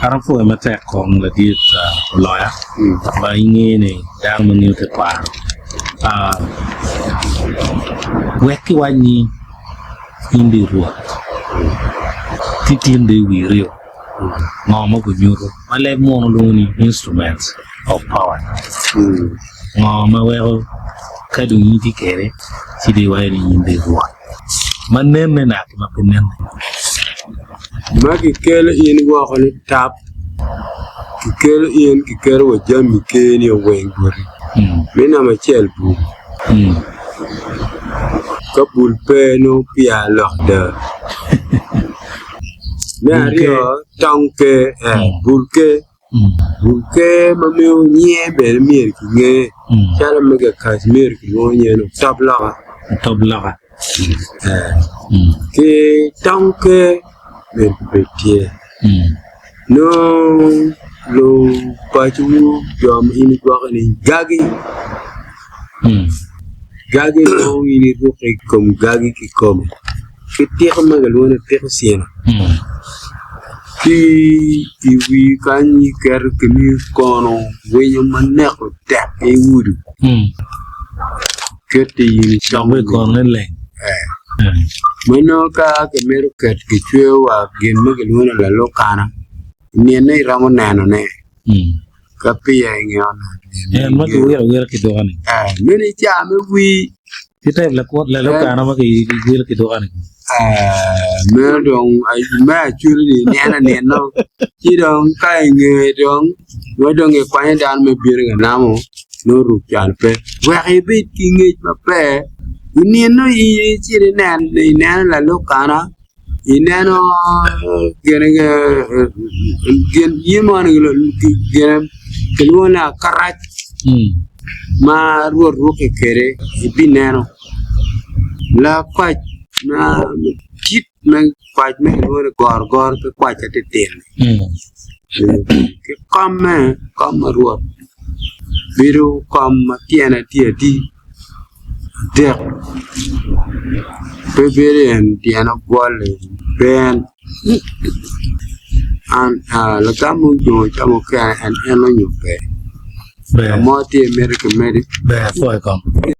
arang fu ma tek kong la di lawyer ba ingi ni dang menu te kwa weki wani indi ruwa titin de wirio ngoma go nyuro male mono luni instruments of power ngoma wero kadu yiti kere sidi wayni indi ruwa manene na ma penen maki kele in go khani tap ki kele in ki kere wa jami keni wen gori mena ma chel bu kabul peno pia lorda Mario tanke bulke mameo nye bel mir ki nge chala mega kashmir ki ngonye no tablaga ke tanke mer betie no lo pachu jom ini kwa ni gagi no ini ruki kom gagi ki kom ke tir magalona tir sien ki wi kan ni ker kini kono wenyo maneko tap e wudu kete yini chambe kono le meno ka ke meru ket ki chwewa gen magalona la lokana ni ne ramo nano ne ka pia ngona ma ki wira ki dogani meni cha me wi kita la ko la lokana ma ki wira ki dogani mẹ đồng ai mẹ chưa đi nè nó chỉ đồng cái người đồng nói đồng người quay đàn mà biết cái nam nó rụt chán pe vậy biết cái người mà pe nè nó chỉ nè là lúc cả nó nè nó cái gì mà cái luôn là karat mà ruột cái kere bị nè nó là quay na kit na quite me gor ke quite te ten ke kom ruot biru kom tiena tie di de peberen tiena bolle ben an la kamu jo chamo ka an eno nyupe be mo ti america medi be foi kom